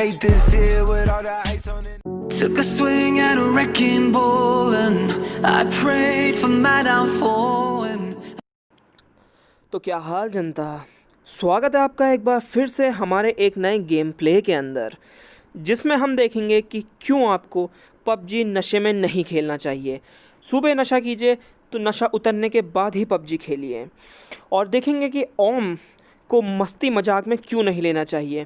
hate this here with all the ice on it. Took a swing at a wrecking ball and I prayed for my downfall and... तो क्या हाल जनता, स्वागत है आपका एक बार फिर से हमारे एक नए गेम प्ले के अंदर, जिसमें हम देखेंगे कि क्यों आपको पबजी नशे में नहीं खेलना चाहिए। सुबह नशा कीजिए तो नशा उतरने के बाद ही पबजी खेलिए। और देखेंगे कि ओम को मस्ती मजाक में क्यों नहीं लेना चाहिए,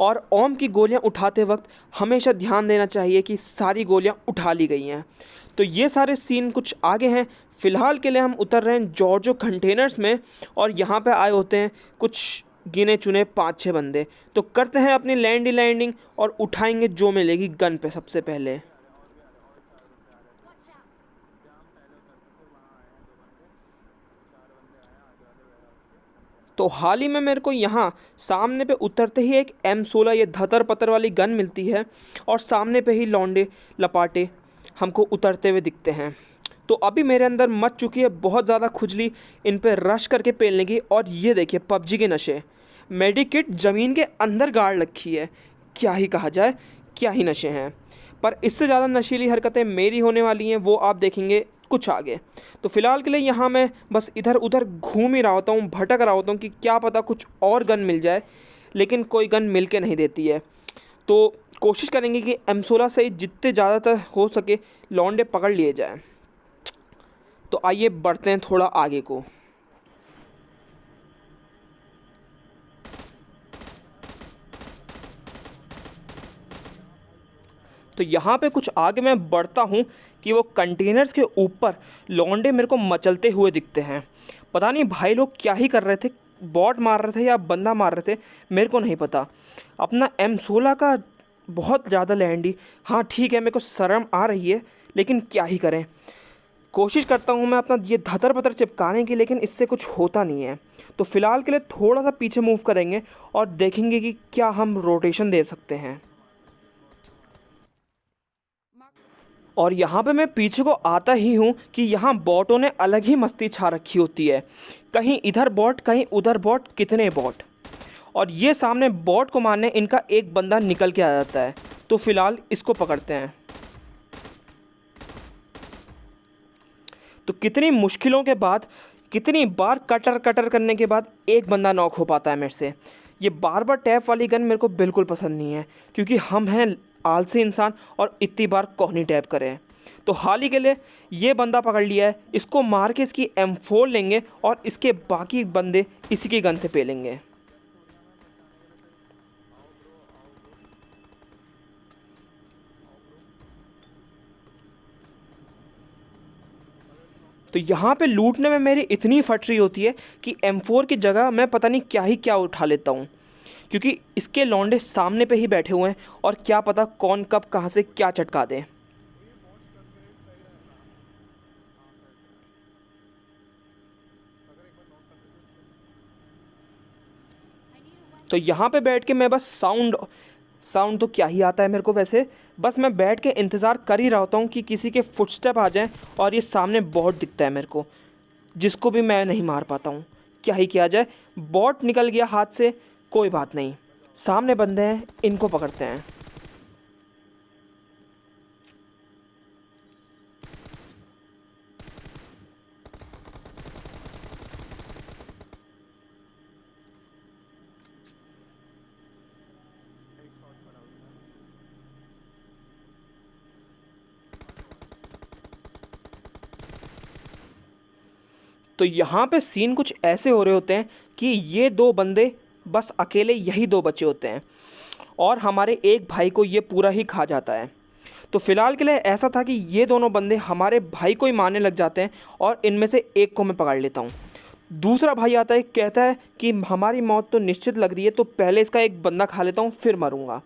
और ओम की गोलियां उठाते वक्त हमेशा ध्यान देना चाहिए कि सारी गोलियां उठा ली गई हैं। तो ये सारे सीन कुछ आगे हैं। फ़िलहाल के लिए हम उतर रहे हैं जॉर्जो कंटेनर्स में, और यहाँ पे आए होते हैं कुछ गिने चुने 5-6 बंदे। तो करते हैं अपनी लैंडिंग और उठाएंगे जो मिलेगी गन पे सबसे पहले। तो हाल ही में मेरे को यहाँ सामने पे उतरते ही एक M16 ये धतर पतर वाली गन मिलती है, और सामने पे ही लौंडे लपाटे हमको उतरते हुए दिखते हैं। तो अभी मेरे अंदर मच चुकी है बहुत ज़्यादा खुजली इन पे रश करके पेलने की। और ये देखिए पबजी के नशे, मेडिकिट ज़मीन के अंदर गाड़ रखी है। क्या ही कहा जाए, क्या ही नशे हैं। पर इससे ज़्यादा नशीली हरकतें मेरी होने वाली हैं, वो आप देखेंगे कुछ आगे। तो फ़िलहाल के लिए यहाँ मैं बस इधर उधर घूम ही रहा होता हूँ, भटक रहा होता हूँ कि क्या पता कुछ और गन मिल जाए, लेकिन कोई गन मिल के नहीं देती है। तो कोशिश करेंगे कि M16 से जितने ज़्यादातर हो सके लौंडे पकड़ लिए जाए। तो आइए बढ़ते हैं थोड़ा आगे को। तो यहाँ पे कुछ आगे मैं बढ़ता हूँ कि वो कंटेनर्स के ऊपर लौंडे मेरे को मचलते हुए दिखते हैं। पता नहीं भाई लोग क्या ही कर रहे थे, बॉट मार रहे थे या बंदा मार रहे थे, मेरे को नहीं पता। अपना M16 का बहुत ज़्यादा लैंडी, हाँ ठीक है, मेरे को शर्म आ रही है, लेकिन क्या ही करें। कोशिश करता हूँ मैं अपना ये धतर पतर चिपकाने की, लेकिन इससे कुछ होता नहीं है। तो फ़िलहाल के लिए थोड़ा सा पीछे मूव करेंगे और देखेंगे कि क्या हम रोटेशन दे सकते हैं। और यहाँ पे मैं पीछे को आता ही हूँ कि यहाँ बॉटों ने अलग ही मस्ती छा रखी होती है। कहीं इधर बॉट, कहीं उधर बॉट, कितने बॉट। और ये सामने बॉट को मारने इनका एक बंदा निकल के आ जाता है। तो फ़िलहाल इसको पकड़ते हैं। तो कितनी मुश्किलों के बाद, कितनी बार कटर करने के बाद एक बंदा नॉक हो पाता है मेरे से। ये बार बार टैप वाली गन मेरे को बिल्कुल पसंद नहीं है, क्योंकि हम हैं आलसी इंसान और इतनी बार कौन ही टैप करें। तो हाल ही के लिए ये बंदा पकड़ लिया है, इसको मार के इसकी M4 लेंगे और इसके बाकी बंदे इसी की गन से पेलेंगे। तो यहाँ पे लूटने में मेरी इतनी फटरी होती है कि M4 की जगह मैं पता नहीं क्या ही क्या उठा लेता हूँ, क्योंकि इसके लौंडे सामने पे ही बैठे हुए हैं और क्या पता कौन कब कहाँ से क्या चटका दे। तो यहाँ पे बैठ के मैं बस साउंड तो क्या ही आता है मेरे को वैसे, बस मैं बैठ के इंतज़ार कर ही रहा होता हूँ कि किसी के फुटस्टेप आ जाएं। और ये सामने बॉट दिखता है मेरे को, जिसको भी मैं नहीं मार पाता हूँ। क्या ही किया जाए, बॉट निकल गया हाथ से, कोई बात नहीं, सामने बंदे हैं, इनको पकड़ते हैं। तो यहाँ पे सीन कुछ ऐसे हो रहे होते हैं कि ये दो बंदे, बस अकेले यही दो बचे होते हैं, और हमारे एक भाई को ये पूरा ही खा जाता है। तो फ़िलहाल के लिए ऐसा था कि ये दोनों बंदे हमारे भाई को ही मारने लग जाते हैं, और इनमें से एक को मैं पकड़ लेता हूँ। दूसरा भाई आता है, कहता है कि हमारी मौत तो निश्चित लग रही है, तो पहले इसका एक बंदा खा लेता हूँ, फिर मरूँगा।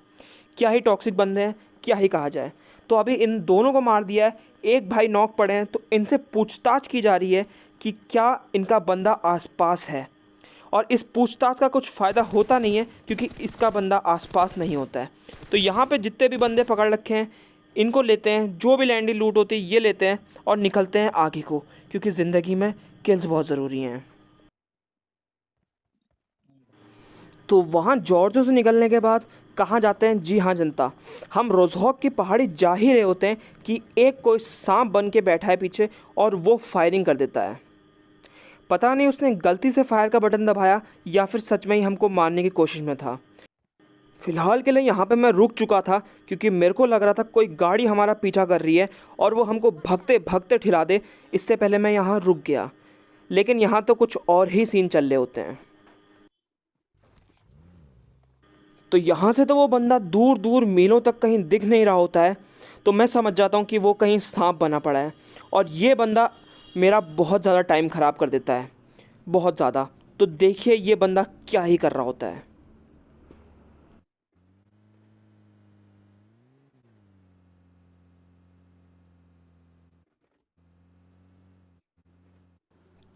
क्या ही टॉक्सिक बंदे हैं, क्या ही कहा जाए। तो अभी इन दोनों को मार दिया है, एक भाई नॉक पड़े हैं। तो इनसे पूछताछ की जा रही है कि क्या इनका बंदा आसपास है, और इस पूछताछ का कुछ फ़ायदा होता नहीं है, क्योंकि इसका बंदा आसपास नहीं होता है। तो यहाँ पे जितने भी बंदे पकड़ रखे हैं इनको लेते हैं, जो भी लैंडी लूट होती है ये लेते हैं और निकलते हैं आगे को, क्योंकि ज़िंदगी में किल्स बहुत ज़रूरी हैं। तो वहाँ जॉर्जो से निकलने के बाद कहाँ जाते हैं? जी हाँ जनता, हम रोज़हॉक की पहाड़ी जा ही रहे होते हैं कि एक कोई सांप बन के बैठा है पीछे और वो फायरिंग कर देता है। पता नहीं उसने गलती से फायर का बटन दबाया या फिर सच में ही हमको मारने की कोशिश में था। फ़िलहाल के लिए यहाँ पे मैं रुक चुका था क्योंकि मेरे को लग रहा था कोई गाड़ी हमारा पीछा कर रही है और वो हमको भगते भगते ठिला दे, इससे पहले मैं यहाँ रुक गया। लेकिन यहाँ तो कुछ और ही सीन चल रहे होते हैं। तो यहाँ से तो वो बंदा दूर दूर मीलों तक कहीं दिख नहीं रहा होता है, तो मैं समझ जाता हूँ कि वो कहीं सांप बना पड़ा है और ये बंदा मेरा बहुत ज़्यादा टाइम ख़राब कर देता है, बहुत ज़्यादा। तो देखिए ये बंदा क्या ही कर रहा होता है।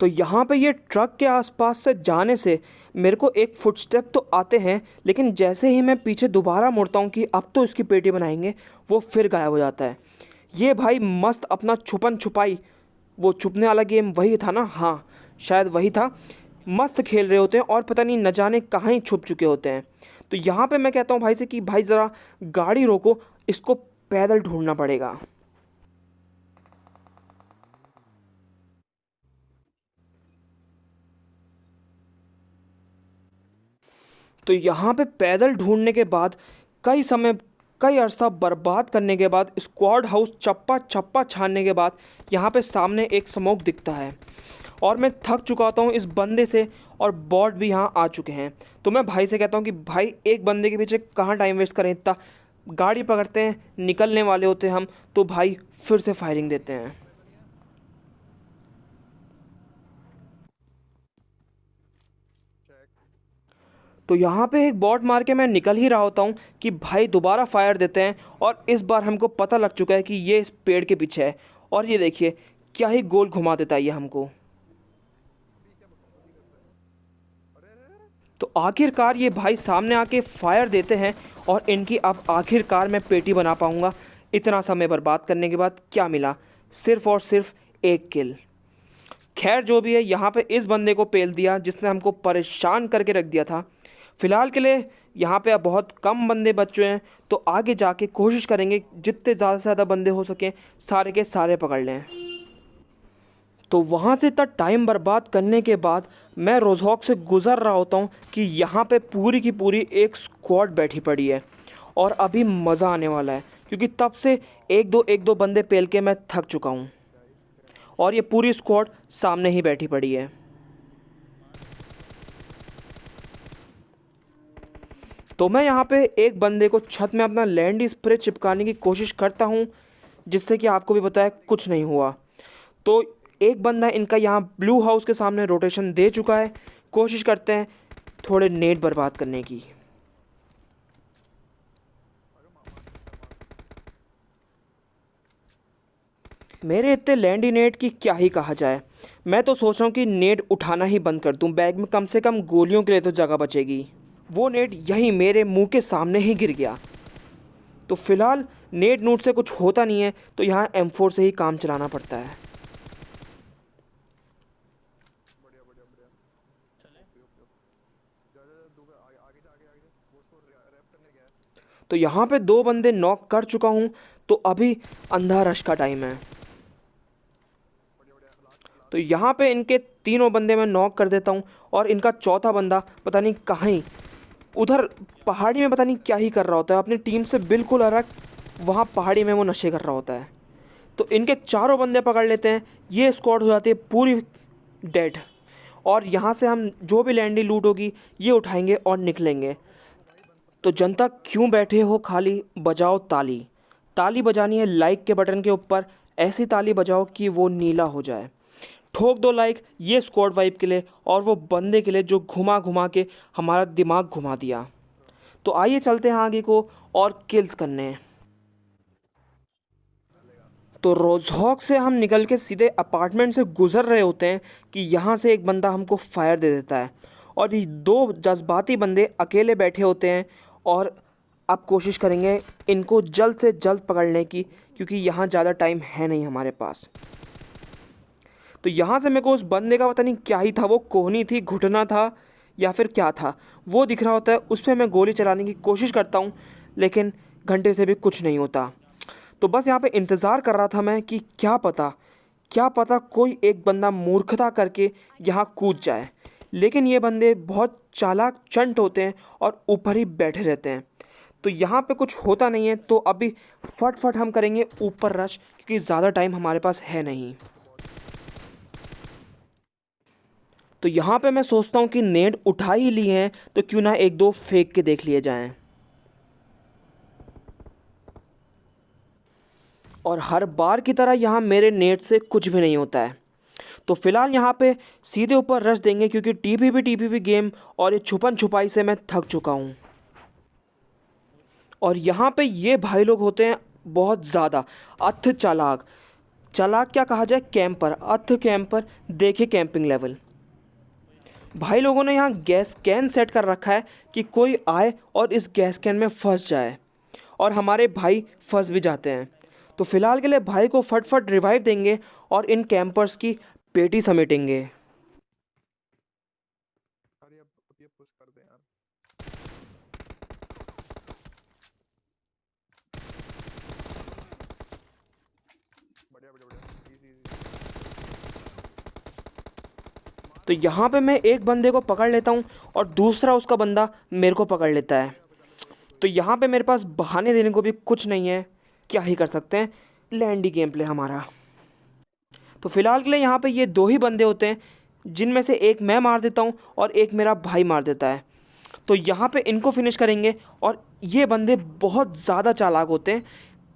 तो यहाँ पे ये ट्रक के आसपास से जाने से मेरे को एक फुटस्टेप तो आते हैं, लेकिन जैसे ही मैं पीछे दोबारा मुड़ता हूँ कि अब तो इसकी पेटी बनाएंगे, वो फिर गायब हो जाता है। ये भाई मस्त अपना छुपन छुपाई, वो छुपने वाला गेम वही था ना, हाँ शायद वही था, मस्त खेल रहे होते हैं और पता नहीं न जाने कहाँ ही छुप चुके होते हैं। तो यहाँ पे मैं कहता हूँ भाई से कि भाई ज़रा गाड़ी रोको, इसको पैदल ढूंढना पड़ेगा। तो यहाँ पे पैदल ढूंढने के बाद कई अरसा बर्बाद करने के बाद, स्क्वाड हाउस चप्पा चप्पा छानने के बाद यहाँ पे सामने एक स्मोक दिखता है और मैं थक चुका होता हूँ इस बंदे से और बॉट भी यहाँ आ चुके हैं। तो मैं भाई से कहता हूँ कि भाई एक बंदे के पीछे कहाँ टाइम वेस्ट करें, इतना गाड़ी पकड़ते हैं, निकलने वाले होते हैं हम, तो भाई फिर से फायरिंग देते हैं। तो यहाँ पे एक बॉट मार के मैं निकल ही रहा होता हूँ कि भाई दोबारा फायर देते हैं और इस बार हमको पता लग चुका है कि ये इस पेड़ के पीछे है और ये देखिए क्या ही गोल घुमा देता है ये हमको। तो आखिरकार ये भाई सामने आके फायर देते हैं और इनकी अब आखिरकार मैं पेटी बना पाऊँगा। इतना समय बर्बाद करने के बाद क्या मिला? सिर्फ़ और सिर्फ एक किल। खैर जो भी है, यहाँ पे इस बंदे को पेल दिया जिसने हमको परेशान करके रख दिया था। फ़िलहाल के लिए यहाँ पे अब बहुत कम बंदे बच चुके हैं, तो आगे जाके कोशिश करेंगे जितने ज़्यादा से ज़्यादा बंदे हो सकें सारे के सारे पकड़ लें। तो वहाँ से इतना टाइम बर्बाद करने के बाद मैं रोज़हॉक से गुज़र रहा होता हूँ कि यहाँ पे पूरी की पूरी एक स्क्वाड बैठी पड़ी है और अभी मज़ा आने वाला है क्योंकि तब से एक दो बंदे पेल के मैं थक चुका हूँ और ये पूरी स्क्वाड सामने ही बैठी पड़ी है। तो मैं यहाँ पे एक बंदे को छत में अपना लैंड स्प्रे चिपकाने की कोशिश करता हूँ, जिससे कि आपको भी पता है कुछ नहीं हुआ। तो एक बंदा इनका यहाँ ब्लू हाउस के सामने रोटेशन दे चुका है। कोशिश करते हैं थोड़े नेट बर्बाद करने की। मेरे इतने लैंडी नेट की क्या ही कहा जाए। मैं तो सोच रहा हूँ कि नेट उठाना ही बंद कर दूँ, बैग में कम से कम गोलियों के लिए तो जगह बचेगी। वो नेट यहीं मेरे मुंह के सामने ही गिर गया। तो फिलहाल नेट नूट से कुछ होता नहीं है, तो यहाँ M4 से ही काम चलाना पड़ता है। तो यहाँ पे 2 बंदे नॉक कर चुका हूँ, तो अभी अंधा रश का टाइम है। तो यहाँ पे इनके 3 बंदे मैं नॉक कर देता हूँ और इनका चौथा बंदा पता नहीं कहाँ ही उधर पहाड़ी में पता नहीं क्या ही कर रहा होता है, अपनी टीम से बिल्कुल अलग वहाँ पहाड़ी में वो नशे कर रहा होता है। तो इनके 4 बंदे पकड़ लेते हैं, ये स्क्वाड हो जाती है पूरी डेड और यहाँ से हम जो भी लैंडी लूट होगी ये उठाएंगे और निकलेंगे। तो जनता क्यों बैठे हो खाली, बजाओ ताली। ताली बजानी है लाइक के बटन के ऊपर, ऐसी ताली बजाओ कि वो नीला हो जाए। ठोक दो लाइक ये स्क्वाड वाइब के लिए और वो बंदे के लिए जो घुमा घुमा के हमारा दिमाग घुमा दिया। तो आइए चलते हैं आगे को और किल्स करने। तो रोज़हॉक से हम निकल के सीधे अपार्टमेंट से गुज़र रहे होते हैं कि यहाँ से एक बंदा हमको फायर दे देता है और ये 2 जज्बाती बंदे अकेले बैठे होते हैं और अब कोशिश करेंगे इनको जल्द से जल्द पकड़ने की, क्योंकि यहाँ ज़्यादा टाइम है नहीं हमारे पास। तो यहाँ से मेरे को उस बंदे का पता नहीं क्या ही था, वो कोहनी थी, घुटना था या फिर क्या था वो दिख रहा होता है, उस पर मैं गोली चलाने की कोशिश करता हूँ, लेकिन घंटे से भी कुछ नहीं होता। तो बस यहाँ पे इंतज़ार कर रहा था मैं कि क्या पता कोई एक बंदा मूर्खता करके यहाँ कूद जाए, लेकिन ये बंदे बहुत चालाक चंट होते हैं और ऊपर ही बैठे रहते हैं। तो यहाँ पे कुछ होता नहीं है, तो अभी फट हम करेंगे ऊपर रश, क्योंकि ज़्यादा टाइम हमारे पास है नहीं। तो यहाँ पे मैं सोचता हूँ कि नेट उठा ही ली हैं, तो क्यों ना एक दो फेंक के देख लिए जाएं। और हर बार की तरह यहाँ मेरे नेट से कुछ भी नहीं होता है। तो फिलहाल यहाँ पे सीधे ऊपर रश देंगे, क्योंकि टीपीपी गेम और ये छुपन छुपाई से मैं थक चुका हूँ। और यहाँ पे ये भाई लोग होते हैं बहुत ज़्यादा अथ चालाक क्या कहा जाए, कैंपर, अथ कैंपर। देखे कैंपिंग लेवल। भाई लोगों ने यहाँ गैस कैन सेट कर रखा है कि कोई आए और इस गैस कैन में फंस जाए, और हमारे भाई फंस भी जाते हैं। तो फिलहाल के लिए भाई को फट रिवाइव देंगे और इन कैंपर्स की पेटी समेटेंगे। अरे अब ये पुश कर दे यार। बढ़िया इजी। तो यहाँ पे मैं एक बंदे को पकड़ लेता हूँ और दूसरा उसका बंदा मेरे को पकड़ लेता है। तो यहाँ पे मेरे पास बहाने देने को भी कुछ नहीं है, क्या ही कर सकते हैं, लैंडी गेम प्ले हमारा। तो फिलहाल के लिए यहाँ पे ये दो ही बंदे होते हैं, जिनमें से एक मैं मार देता हूँ और एक मेरा भाई मार देता है। तो यहाँ पे इनको फिनिश करेंगे। और ये बंदे बहुत ज़्यादा चालाक होते हैं,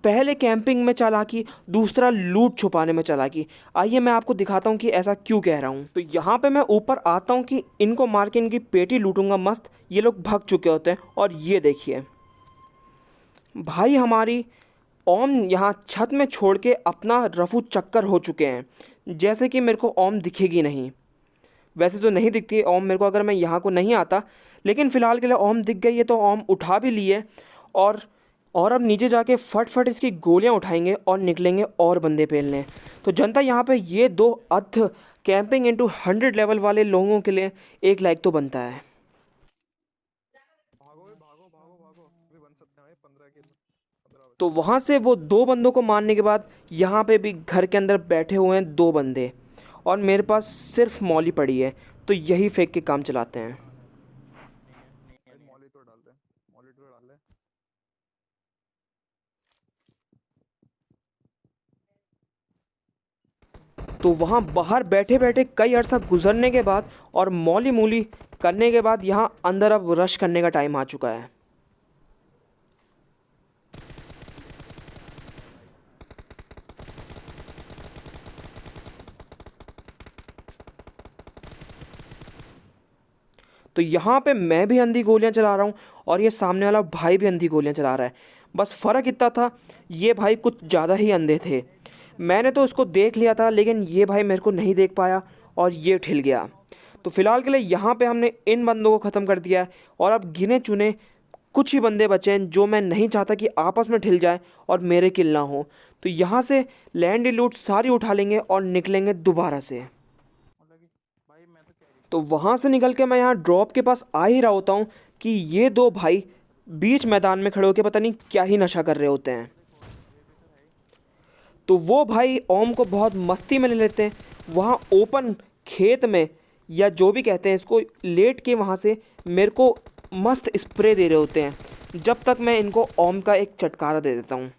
पहले कैंपिंग में चालाकी, दूसरा लूट छुपाने में चालाकी। आइए मैं आपको दिखाता हूँ कि ऐसा क्यों कह रहा हूँ। तो यहाँ पे मैं ऊपर आता हूँ कि इनको मार के इनकी पेटी लूटूंगा मस्त। ये लोग भाग चुके होते हैं, और ये देखिए भाई हमारी ओम यहाँ छत में छोड़ के अपना रफू चक्कर हो चुके हैं, जैसे कि मेरे को ओम दिखेगी नहीं। वैसे तो नहीं दिखती ओम मेरे को अगर मैं यहाँ को नहीं आता, लेकिन फ़िलहाल के लिए ओम दिख गई है, तो ओम उठा भी लिए। और अब नीचे जाके फट इसकी गोलियाँ उठाएंगे और निकलेंगे और बंदे पेलने। तो जनता यहाँ पे ये दो अथ कैंपिंग इनटू 100 लेवल वाले लोगों के लिए एक लाइक तो बनता है। भागो भी बन सकते हैं भाई 15 के 15। तो वहाँ से वो दो बंदों को मारने के बाद यहाँ पे भी घर के अंदर बैठे हुए हैं दो बंदे, और मेरे पास सिर्फ मौली पड़ी है, तो यही फेंक के काम चलाते हैं। मॉली तो डाल दे, मॉली तो डाल दे। तो वहाँ बाहर बैठे बैठे कई अर्सा गुजरने के बाद और मौली मूली करने के बाद यहाँ अंदर अब रश करने का टाइम आ चुका है। तो यहाँ पे मैं भी अंधी गोलियाँ चला रहा हूँ और ये सामने वाला भाई भी अंधी गोलियाँ चला रहा है। बस फ़र्क इतना था, ये भाई कुछ ज़्यादा ही अंधे थे। मैंने तो उसको देख लिया था, लेकिन ये भाई मेरे को नहीं देख पाया और ये ठिल गया। तो फ़िलहाल के लिए यहाँ पे हमने इन बंदों को ख़त्म कर दिया है, और अब गिने चुने कुछ ही बंदे बचे हैं जो मैं नहीं चाहता कि आपस में ठिल जाए और मेरे किल ना हो। तो यहाँ से लैंड लूट सारी उठा लेंगे और निकलेंगे दोबारा से। तो वहाँ से निकल के मैं यहाँ ड्रॉप के पास आ ही रहा होता हूँ कि ये दो भाई बीच मैदान में खड़े होकर पता नहीं क्या ही नशा कर रहे होते हैं। तो वो भाई ओम को बहुत मस्ती में ले लेते हैं, वहाँ ओपन खेत में या जो भी कहते हैं इसको, लेट के वहाँ से मेरे को मस्त स्प्रे दे रहे होते हैं, जब तक मैं इनको ओम का एक चटकारा दे देता हूँ।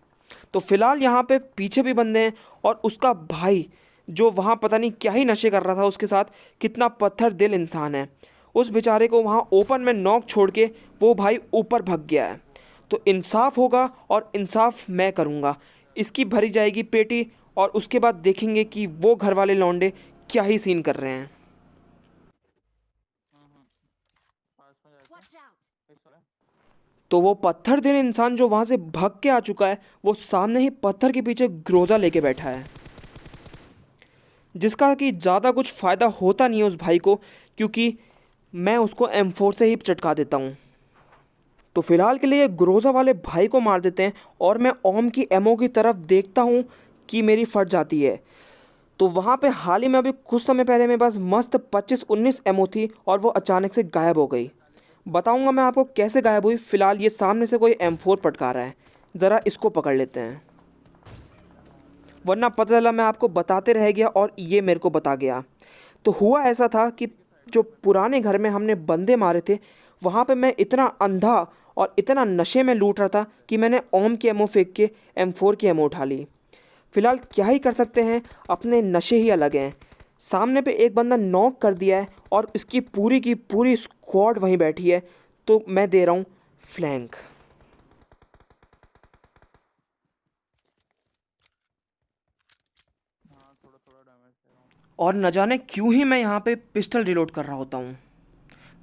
तो फ़िलहाल यहाँ पे पीछे भी बंदे हैं, और उसका भाई जो वहाँ पता नहीं क्या ही नशे कर रहा था, उसके साथ कितना पत्थर दिल इंसान है, उस बेचारे को वहाँ ओपन में नॉक छोड़ के वो भाई ऊपर भाग गया है। तो इंसाफ होगा और इंसाफ मैं करूँगा, इसकी भरी जाएगी पेटी, और उसके बाद देखेंगे कि वो घर वाले लौंडे क्या ही सीन कर रहे हैं। तो वो पत्थर दिल इंसान जो वहाँ से भाग के आ चुका है, वो सामने ही पत्थर के पीछे ग्रोजा लेके बैठा है, जिसका कि ज़्यादा कुछ फ़ायदा होता नहीं है उस भाई को, क्योंकि मैं उसको M4 से ही चटका देता हूँ। तो फ़िलहाल के लिए ग्रोजा वाले भाई को मार देते हैं, और मैं ओम की एमओ की तरफ देखता हूँ कि मेरी फट जाती है। तो वहाँ पे हाल ही में अभी कुछ समय पहले मेरे पास मस्त 25-19 एमओ थी और वो अचानक से गायब हो गई। बताऊँगा मैं आपको कैसे गायब हुई। फ़िलहाल ये सामने से कोई M4 पटका रहा है, ज़रा इसको पकड़ लेते हैं, वरना पता चला मैं आपको बताते रह गया और ये मेरे को बता गया। तो हुआ ऐसा था कि जो पुराने घर में हमने बंदे मारे थे, वहाँ पे मैं इतना अंधा और इतना नशे में लूट रहा था कि मैंने ओम की एमओ फेंक के M4 की एमओ उठा ली। फ़िलहाल क्या ही कर सकते हैं, अपने नशे ही अलग हैं। सामने पे एक बंदा नॉक कर दिया है और इसकी पूरी की पूरी स्क्वाड वहीं बैठी है, तो मैं दे रहा हूँ फ्लैंक। और न जाने क्यों ही मैं यहाँ पे पिस्टल रिलोड कर रहा होता हूँ।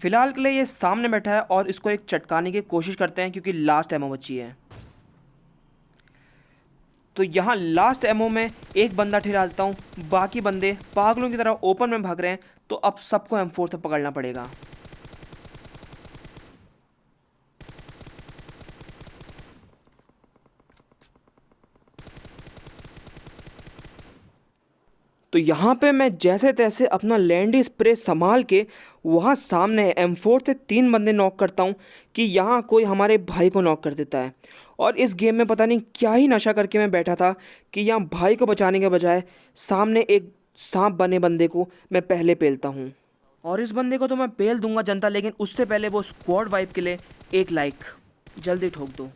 फ़िलहाल के लिए ये सामने बैठा है और इसको एक चटकाने की कोशिश करते हैं क्योंकि लास्ट एमओ बची है। तो यहाँ लास्ट एमओ में एक बंदा ठिला देता हूँ, बाकी बंदे पागलों की तरह ओपन में भाग रहे हैं, तो अब सबको M4 से पकड़ना पड़ेगा। तो यहाँ पे मैं जैसे तैसे अपना लैंडी स्प्रे संभाल के वहाँ सामने M4 से 3 बंदे नॉक करता हूँ कि यहाँ कोई हमारे भाई को नॉक कर देता है। और इस गेम में पता नहीं क्या ही नशा करके मैं बैठा था कि यहाँ भाई को बचाने के बजाय सामने एक सांप बने बंदे को मैं पहले पेलता हूँ। और इस बंदे को तो मैं पेल दूंगा जनता, लेकिन उससे पहले वो स्क्वाड वाइप के लिए एक लाइक जल्दी ठोक दो।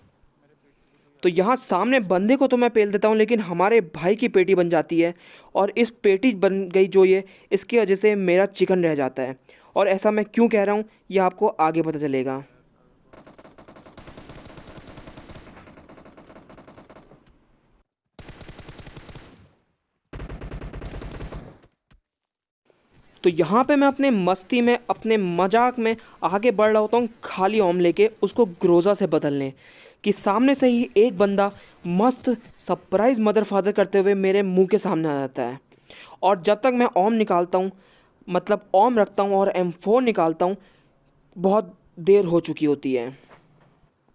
तो यहाँ सामने बंदे को तो मैं पेल देता हूँ, लेकिन हमारे भाई की पेटी बन जाती है और इस पेटी बन गई जो ये, इसकी वजह से मेरा चिकन रह जाता है। और ऐसा मैं क्यों कह रहा हूँ ये आपको आगे पता चलेगा। तो यहाँ पे मैं अपने मस्ती में, अपने मजाक में आगे बढ़ रहा होता हूँ खाली ओम लेके उसको ग्रोज़ा से बदलने, कि सामने से ही एक बंदा मस्त सरप्राइज़ मदर फादर करते हुए मेरे मुंह के सामने आ जाता है। और जब तक मैं ओम निकालता हूँ, मतलब ओम रखता हूँ और M4 निकालता हूँ, बहुत देर हो चुकी होती है।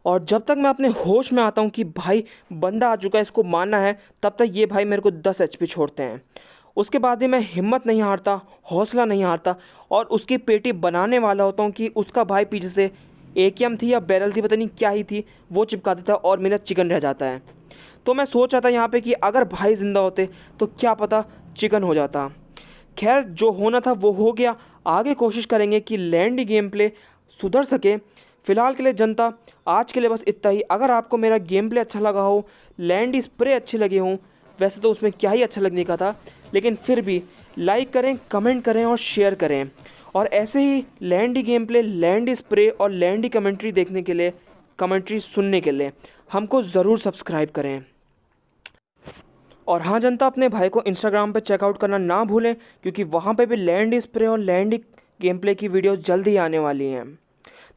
और जब तक मैं अपने होश में आता हूँ कि भाई बंदा आ चुका है, इसको मारना है, तब तक ये भाई मेरे को 10 HP छोड़ते हैं। उसके बाद ही मैं हिम्मत नहीं हारता, हौसला नहीं हारता और उसकी पेटी बनाने वाला होता हूँ कि उसका भाई पीछे से AKM थी या बैरल थी, पता नहीं क्या ही थी, वो चिपका देता है और मेरा चिकन रह जाता है। तो मैं सोच रहा था यहाँ पे कि अगर भाई ज़िंदा होते तो क्या पता चिकन हो जाता। खैर जो होना था वो हो गया। आगे कोशिश करेंगे कि लैंडी गेम प्ले सुधर सके। फ़िलहाल के लिए जनता, आज के लिए बस इतना ही। अगर आपको मेरा गेम प्ले अच्छा लगा हो, लैंडी स्प्रे अच्छे लगे हों, वैसे तो उसमें क्या ही अच्छा लगने का था, लेकिन फिर भी लाइक करें, कमेंट करें और शेयर करें। और ऐसे ही लैंडी गेम प्ले, लैंडी स्प्रे और लैंडी कमेंट्री देखने के लिए, कमेंट्री सुनने के लिए हमको ज़रूर सब्सक्राइब करें। और हाँ जनता, अपने भाई को इंस्टाग्राम पे चेकआउट करना ना भूलें, क्योंकि वहाँ पे भी लैंडी स्प्रे और लैंडी गेम प्ले की वीडियो जल्दी आने वाली हैं।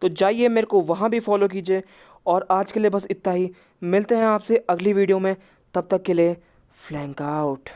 तो जाइए मेरे को वहाँ भी फॉलो कीजिए। और आज के लिए बस इतना ही। मिलते हैं आपसे अगली वीडियो में, तब तक के लिए फ्लैंक आउट।